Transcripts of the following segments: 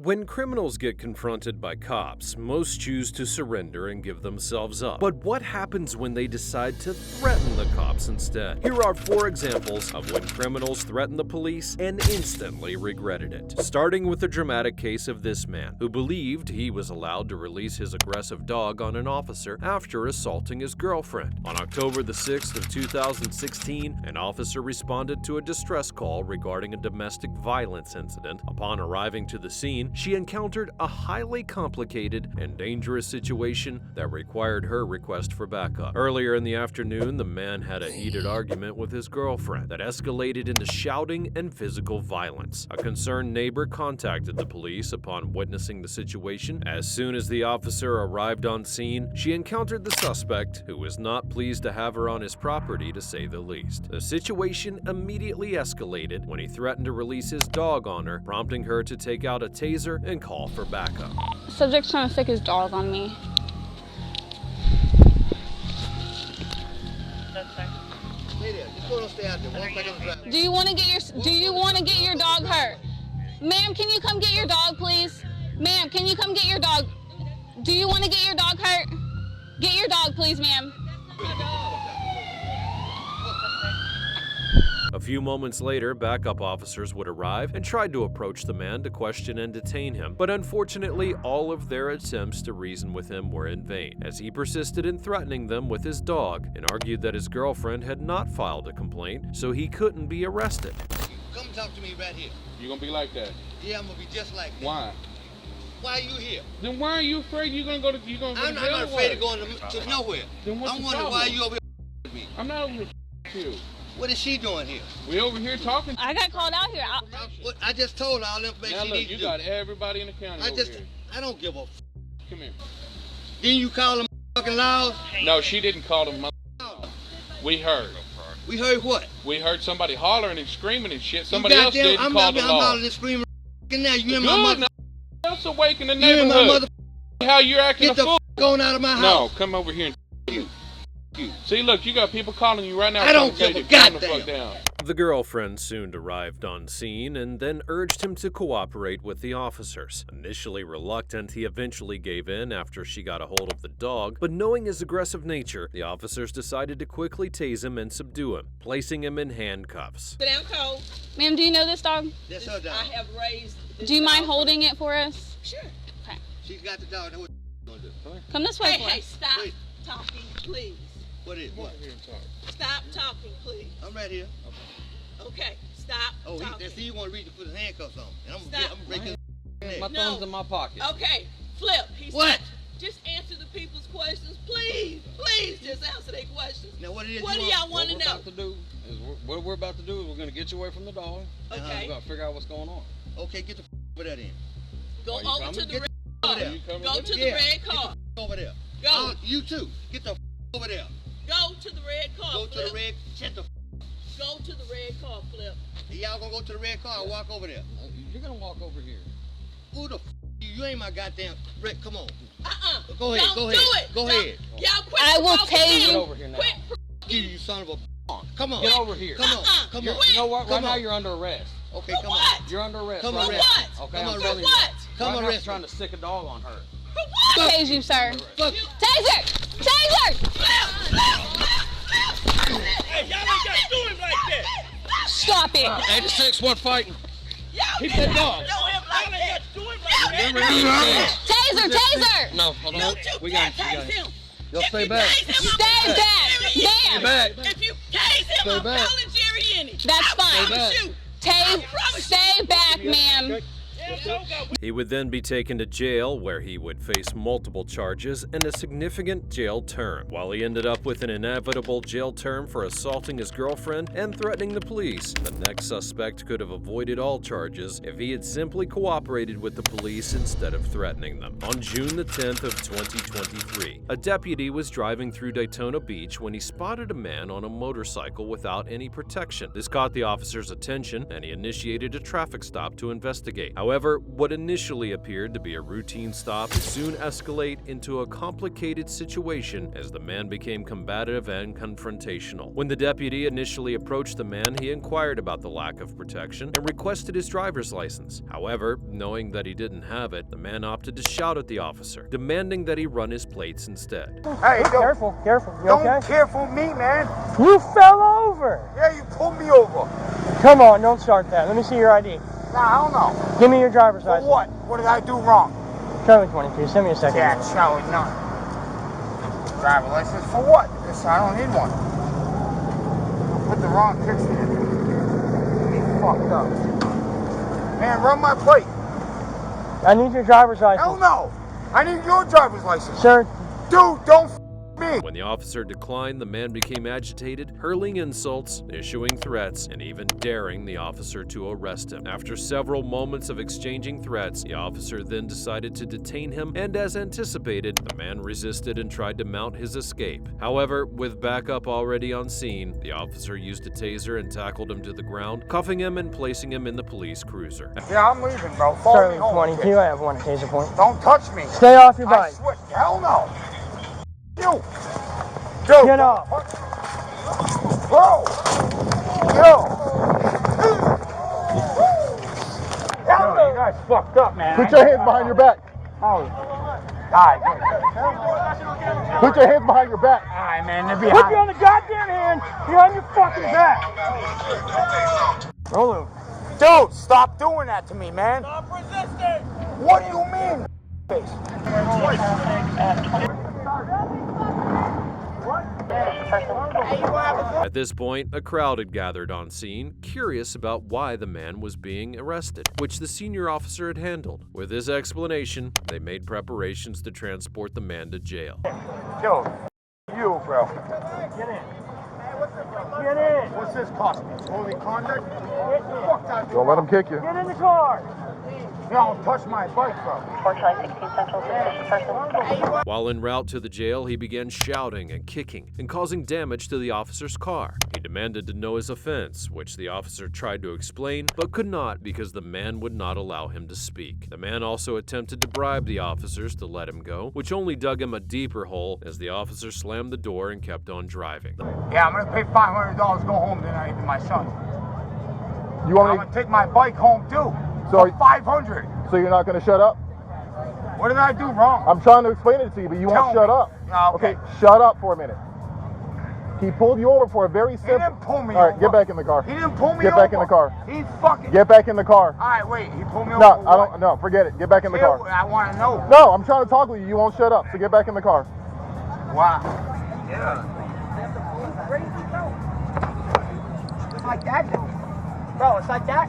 When criminals get confronted by cops, most choose to surrender and give themselves up. But what happens when they decide to threaten the cops instead? Here are 4 examples of when criminals threatened the police and instantly regretted it. Starting with the dramatic case of this man, who believed he was allowed to release his aggressive dog on an officer after assaulting his girlfriend. On October the 6th of 2016, an officer responded to a distress call regarding a domestic violence incident. Upon arriving to the scene, she encountered a highly complicated and dangerous situation that required her request for backup. Earlier in the afternoon, the man had a heated argument with his girlfriend that escalated into shouting and physical violence. A concerned neighbor contacted the police upon witnessing the situation. As soon as the officer arrived on scene, she encountered the suspect, who was not pleased to have her on his property, to say the least. The situation immediately escalated when he threatened to release his dog on her, prompting her to take out a taser and call for backup. Subject's trying to stick his dog on me. Do you want to get your dog hurt? Ma'am, can you come get your dog, please? Ma'am, can you come get your dog? Do you want to get your dog hurt? Get your dog, please, ma'am. A few moments later, backup officers would arrive and tried to approach the man to question and detain him, but unfortunately, all of their attempts to reason with him were in vain, as he persisted in threatening them with his dog and argued that his girlfriend had not filed a complaint, so he couldn't be arrested. Come talk to me right here. You gonna be like that? Yeah, I'm gonna be just like that. Why? Why are you here? Then why are you afraid you're gonna go to jail? I'm not afraid of going to nowhere. Then what's I'm the wondering problem? why you over here with me. I'm not over here with you. What is she doing here? We over here talking. I got called out here. I just told her all the information Now she look, needs you to got do. everybody in the county over here. I don't give a Come here. Didn't you call them fucking loud? No, she didn't call them. We heard. We heard what? We heard somebody hollering and screaming and shit. Somebody else didn't I'm call the law. I'm hollering and screaming now. You in my Good. mother. Now, else awake in the You in my neighborhood. mother. How you acting Get a the fool? going out of my house. No, come over here and you. See, look, you got people calling you right now. I don't trying to give tell a you to calm the fuck goddamn. down. The girlfriend soon arrived on scene and then urged him to cooperate with the officers. Initially reluctant, he eventually gave in after she got a hold of the dog, but knowing his aggressive nature, the officers decided to quickly tase him and subdue him, placing him in handcuffs. Sit down, Cole. Ma'am, do you know this dog? That's her dog. I have raised this Do you mind dog. holding it for us? Sure. Okay. She's got the dog. Now what gonna do? Come this way, Hey, for hey, us. stop Wait. talking, please. What is what? Stop talking, please. I'm right here. Okay, stop Oh, talking. see, you want to reach to put his handcuffs on. And I'm Stop. gonna break his neck. My thumb's in my pocket. Okay, Flip. What? Just answer the people's questions, please. Please, just answer their questions. Now what it is What do you y'all want What to we're know? about to do is what we're about to do is we're going to get you away from the dog. Okay, We're going to figure out what's going on. Okay, get the over there then. go Are you over coming? to the Get red over car. there. You coming Go with to us? the red car. Over there. Go. You too. Get the over there. Go to the red car. Go to Flip. the red. Shut the. Go to the red car, Flip. Y'all gonna go to the red car and walk over there. You're going to walk over here. Who the you ain't my goddamn. Rick, come on. Go Go ahead. Don't Go do ahead. it. Go ahead. Y'all quit. I will provoking tase me. you. Get over here now. Quit. You son of a. Come on. Get over here. Come on. Come You're, on. you know what? Right Come now on. you're under arrest. Okay, For come what? on. You're under arrest. Come right on, now. arrest. Okay, Come I'm on, telling arrest. you. What? Come right on, now, arrest. trying to stick a dog on her. For what? Tase you, sir. Fuck. Taser! Taser! Hey, y'all ain't got to do him like that. Stop it! 86, what fighting? Y'all Keep did that not dog. do him Y'all like ain't that. got to do him like that. Taser! Taser! No, hold on. Don't you We dare got you. tase him. Y'all If stay you back. tase him, I'm Stay gonna back, Jerry ma'am. in. back. If you tase him, Stay I'm back. calling Jerry in. That's fine. back. You. Stay back, ma'am. He would then be taken to jail, where he would face multiple charges and a significant jail term. While he ended up with an inevitable jail term for assaulting his girlfriend and threatening the police, the next suspect could have avoided all charges if he had simply cooperated with the police instead of threatening them. On June the 10th of 2023, a deputy was driving through Daytona Beach when he spotted a man on a motorcycle without any protection. This caught the officer's attention, and he initiated a traffic stop to investigate. However, However, what initially appeared to be a routine stop would soon escalate into a complicated situation as the man became combative and confrontational. When the deputy initially approached the man, he inquired about the lack of protection and requested his driver's license. However, knowing that he didn't have it, the man opted to shout at the officer, demanding that he run his plates instead. Hey, careful. You Don't okay? careful me, man. You fell over. Yeah, you pulled me over. Come on, don't start that. Let me see your ID. Nah, I don't know. Give me your driver's For license. what? What did I do wrong? Charlie 22, send me a second. Yeah, Charlie, none. Driver license for what? This, I don't need one. Put the wrong kicks in. Me fucked up. Man, run my plate. I need your driver's license. Hell no. I need your driver's license. Sir. Dude, don't me. When the officer declined, the man became agitated, hurling insults, issuing threats, and even daring the officer to arrest him. After several moments of exchanging threats, the officer then decided to detain him, and as anticipated, the man resisted and tried to mount his escape. However, with backup already on scene, the officer used a taser and tackled him to the ground, cuffing him and placing him in the police cruiser. Yeah, I'm leaving, bro. Follow me Charlie home. 22, kid. I have one at taser point. Don't touch me. Stay off your I bike. swear. Hell no. You. Dude. Get off. Bro. Yo. Hell no. You guys fucked up, man. Put your hands behind your back. Oh. All right, good. Put your hands behind your back. All right, man. They're Put behind. you on the goddamn hand behind your fucking back. Roll over. Dude, stop doing that to me, man. Stop resisting. What do you mean? At this point, a crowd had gathered on scene, curious about why the man was being arrested, which the senior officer had handled. With his explanation, they made preparations to transport the man to jail. Dude, you, bro. Get in. Get in. What's this cost me? Holy conduct? Fuck that. Don't let him kick you. Get in the car. Don't touch my bike, bro. 416 Central, suspicious person. While en route to the jail, he began shouting and kicking and causing damage to the officer's car. He demanded to know his offense, which the officer tried to explain, but could not because the man would not allow him to speak. The man also attempted to bribe the officers to let him go, which only dug him a deeper hole as the officer slammed the door and kept on driving. Yeah, I'm gonna pay $500 to go home tonight to my son. You want I'm gonna take my bike home too. So For $500. So you're not going to shut up? What did I do wrong? I'm trying to explain it to you, but you won't shut up. Okay. Shut up for a minute. He pulled you over for a very simple... He didn't pull me All right, over. get back in the car. He didn't pull me Get over. back in the car. He fucking... Get back in the car. All right, wait. He pulled me over. No, for I what? don't... No, forget it. Get back in the car. I want to know. No, I'm trying to talk with you. You won't shut up, so get back in the car. Wow. Yeah. It's like that, bro. It's like that.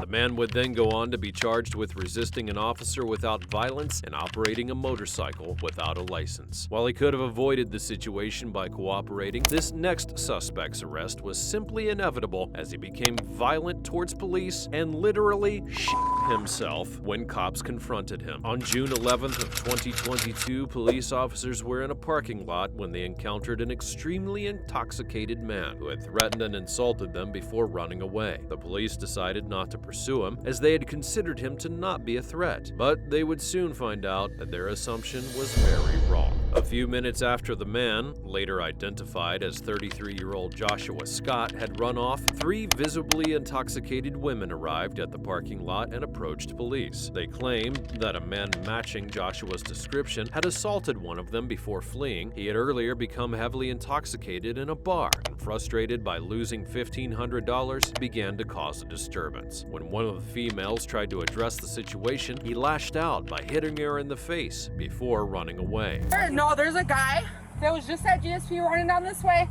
The man would then go on to be charged with resisting an officer without violence and operating a motorcycle without a license. While he could have avoided the situation by cooperating, this next suspect's arrest was simply inevitable as he became violent towards police and literally shit himself when cops confronted him. On June 11th of 2022, police officers were in a parking lot when they encountered an extremely intoxicated man who had threatened and insulted them before running away. The police decided not to pursue him as they had considered him to not be a threat, but they would soon find out that their assumption was very wrong. A few minutes after the man, later identified as 33-year-old Joshua Scott, had run off, 3 visibly intoxicated women arrived at the parking lot and approached police. They claimed that a man matching Joshua's description had assaulted one of them before fleeing. He had earlier become heavily intoxicated in a bar and, frustrated by losing $1,500, began to cause a disturbance. When one of the females tried to address the situation, he lashed out by hitting her in the face before running away. No, there's a guy that was just at GSP running down this way.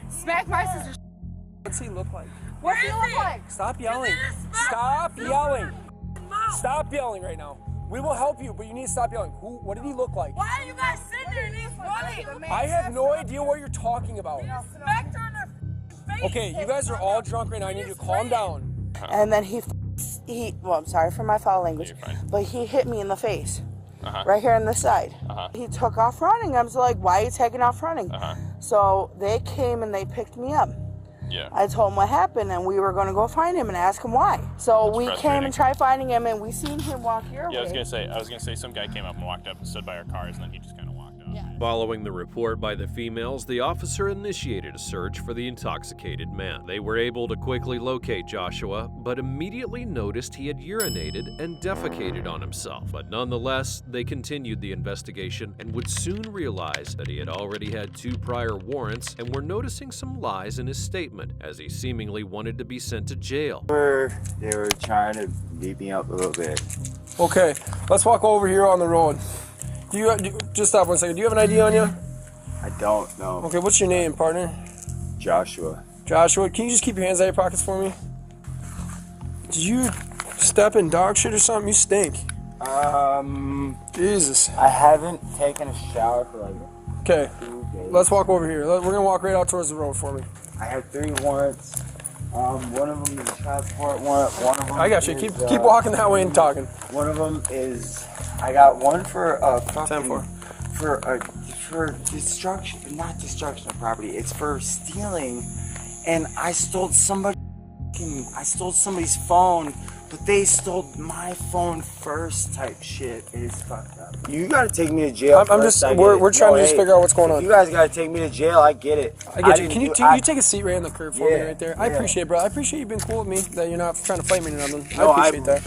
Smacked my sister. What's he look like? What's he look like? Stop yelling. Stop yelling. Stop yelling right now. We will help you, but you need to stop yelling. What did he look like? Why are you guys sitting there and he's running? I have no idea what you're talking about. Smacked her in her face. Okay, you guys are all drunk right now. I need you to calm down. And then he, well, I'm sorry for my foul language, but he hit me in the face. Right here on the side. He took off running. I was like, why are you taking off running? So they came and they picked me up. Yeah. I told him what happened, and we were going to go find him and ask him why. So we came and tried finding him, and we seen him walk your way. Yeah, I was gonna say some guy came up and walked up and stood by our cars, and then he just kind of walked off. Yeah. Following the report by the females, the officer initiated a search for the intoxicated man. They were able to quickly locate Joshua, but immediately noticed he had urinated and defecated on himself. But nonetheless, they continued the investigation and would soon realize that he had already had 2 prior warrants and were noticing some lies in his statement, as he seemingly wanted to be sent to jail. They were trying to beat me up a little bit. Okay, let's walk over here on the road. Just stop 1 second. Do you have an ID on you? I don't know. Okay, what's your name, partner? Joshua. Joshua, can you just keep your hands out of your pockets for me? Did you step in dog shit or something? You stink. Jesus. I haven't taken a shower for like Okay, 2 days. let's walk over here. We're gonna walk right out towards the road for me. I have 3 warrants. One of them is a child support warrant. One of them I got you. is, Keep walking that way and talking. One of them is, I got one for fucking, 10-4. for destruction, not destruction of property. It's for stealing, and I stole somebody's phone, but they stole my phone first. Type shit. It is fucked up. You gotta take me to jail. We're trying to just figure out what's going on. You guys gotta take me to jail. I get it. I get you. Can you take a seat right on the curb for me right there? I appreciate it, bro. I appreciate you being cool with me, that you're not trying to fight me or nothing. No, I appreciate that.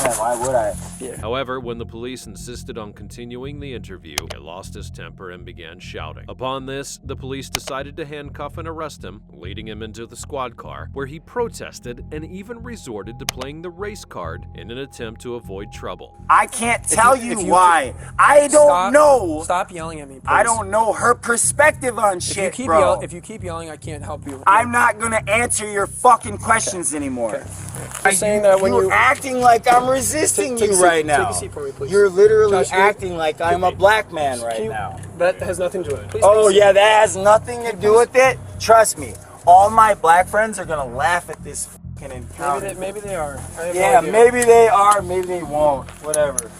Man, why would I? Yeah. However, when the police insisted on continuing the interview, he lost his temper and began shouting. Upon this, the police decided to handcuff and arrest him, leading him into the squad car, where he protested and even resorted to playing the race card in an attempt to avoid trouble. I can't tell you why. I don't know. Stop yelling at me, please. I don't know her perspective on shit, bro. If you keep yelling, I can't help you. I'm not gonna answer your fucking questions anymore. Okay. I'm saying that when you're acting like I'm resisting you right now. Take a seat for me, please. You're literally Josh, acting like I'm a black man right now. That has nothing to do with it. Please Oh yeah, that has nothing to do with it. Trust me, all my black friends are gonna laugh at this fucking encounter. Maybe they are. Yeah, maybe they are. Maybe they won't. Whatever.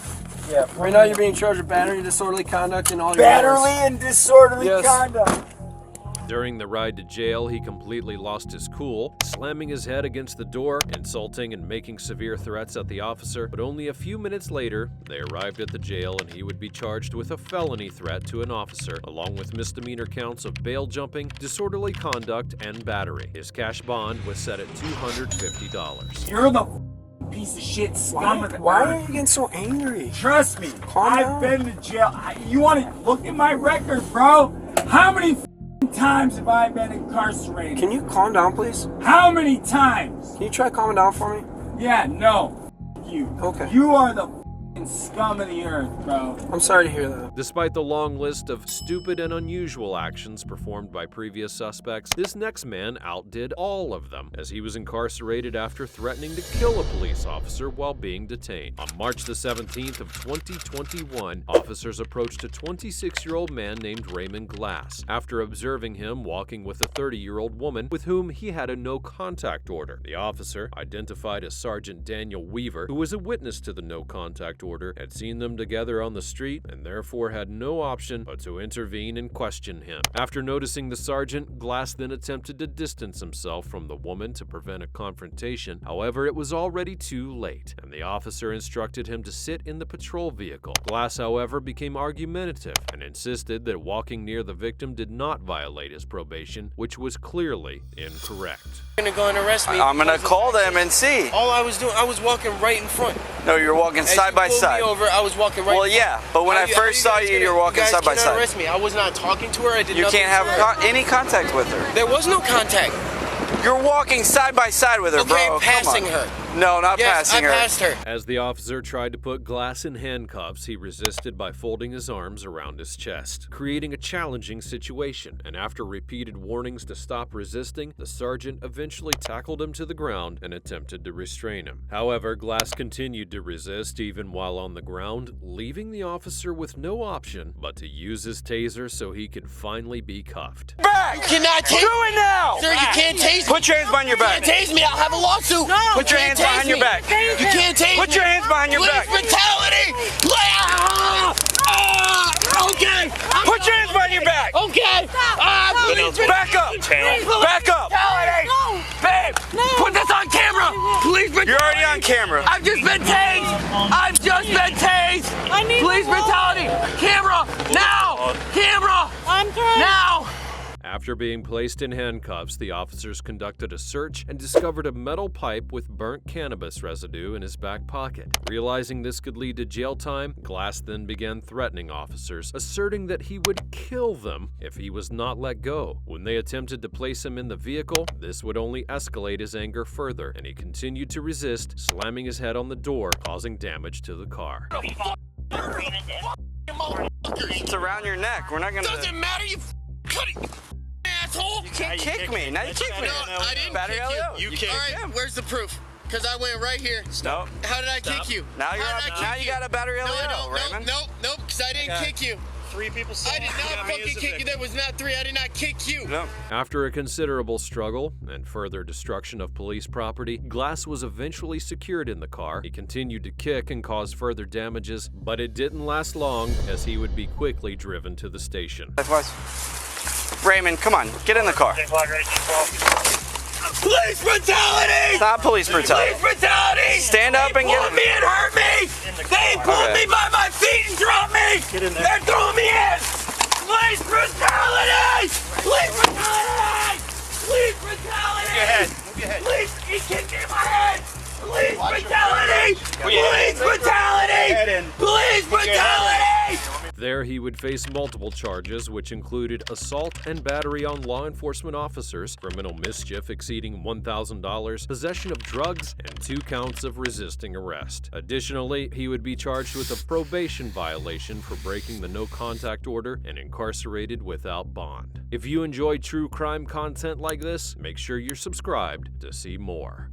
Yeah. Right now you're being charged with battery, disorderly conduct, and all your battery and disorderly conduct. During the ride to jail, he completely lost his cool, slamming his head against the door, insulting and making severe threats at the officer. But only a few minutes later, they arrived at the jail and he would be charged with a felony threat to an officer, along with misdemeanor counts of bail jumping, disorderly conduct, and battery. His cash bond was set at $250. You're the piece of shit scum of the Why are you getting so angry? Trust me, I've been to jail. You want to look at my record, bro? How many times have I been incarcerated? Can you calm down, please? How many times? Can you try calming down for me? Yeah, no. You. Okay. You are the scum of the earth, bro. I'm sorry to hear that. Despite the long list of stupid and unusual actions performed by previous suspects, this next man outdid all of them, as he was incarcerated after threatening to kill a police officer while being detained. On March the 17th of 2021, officers approached a 26-year-old man named Raymond Glass after observing him walking with a 30-year-old woman with whom he had a no-contact order. The officer, identified as Sergeant Daniel Weaver, who was a witness to the no-contact order, had seen them together on the street and therefore had no option but to intervene and question him. After noticing the sergeant, Glass then attempted to distance himself from the woman to prevent a confrontation. However, it was already too late, and the officer instructed him to sit in the patrol vehicle. Glass, however, became argumentative and insisted that walking near the victim did not violate his probation, which was clearly incorrect. You're gonna go and arrest me. I'm gonna call them and see. All I was doing, I was walking right in front. No, you're walking side by side. Me over, I was walking right. Well, yeah, but when I first saw you, you were walking side by side. Arrest me. I was not talking to her. I did. You nothing can't have to her. any contact with her. There was no contact. You're walking side by side with her, okay, bro. Passing her. No, not passing her. Yes, I passed her. As the officer tried to put Glass in handcuffs, he resisted by folding his arms around his chest, creating a challenging situation. And after repeated warnings to stop resisting, the sergeant eventually tackled him to the ground and attempted to restrain him. However, Glass continued to resist even while on the ground, leaving the officer with no option but to use his taser so he could finally be cuffed. Back! You cannot tase Do it now! Sir, you can't tase me. Put your hands behind your back. You can't tase me. I'll have a lawsuit. No, put your hands behind your back. You can't tase me. Put your hands behind your back. Police brutality. Okay. Put your hands behind your back. Okay. Back up. Back up. Babe, put this on camera. Police brutality. You're already on camera. I've just been tased. I've just been tased. I need police brutality. Camera now. Camera. I'm trying. Now. After being placed in handcuffs, the officers conducted a search and discovered a metal pipe with burnt cannabis residue in his back pocket. Realizing this could lead to jail time, Glass then began threatening officers, asserting that he would kill them if he was not let go. When they attempted to place him in the vehicle, this would only escalate his anger further, and he continued to resist, slamming his head on the door, causing damage to the car. It's around your neck. We're not gonna. Doesn't matter, you cutting asshole. You can't kick me. Now you kick me. No, I didn't kick you. You kicked All right, where's the proof? Because I went right here. Nope. How did I kick you? Now you're up. Now you got a battery LEO, Raymond. Nope, because I didn't kick you. 3 people saw I did not fucking kick you. That was not 3. I did not kick you. No. After a considerable struggle and further destruction of police property, Glass was eventually secured in the car. He continued to kick and cause further damages, but it didn't last long as he would be quickly driven to the station. Raymond, come on, get in the car. Police brutality! It's not police brutality. Police brutality! Stand up and get in. They pulled me and hurt me! They pulled me by my feet and dropped me! They're throwing me in! Police brutality! Police brutality! Police brutality! Move your head. Move your head. Police, he kicked me in my head! Police brutality! Police brutality! Police brutality! There he would face multiple charges, which included assault and battery on law enforcement officers, criminal mischief exceeding $1,000, possession of drugs, and 2 counts of resisting arrest. Additionally, he would be charged with a probation violation for breaking the no-contact order and incarcerated without bond. If you enjoy true crime content like this, make sure you're subscribed to see more.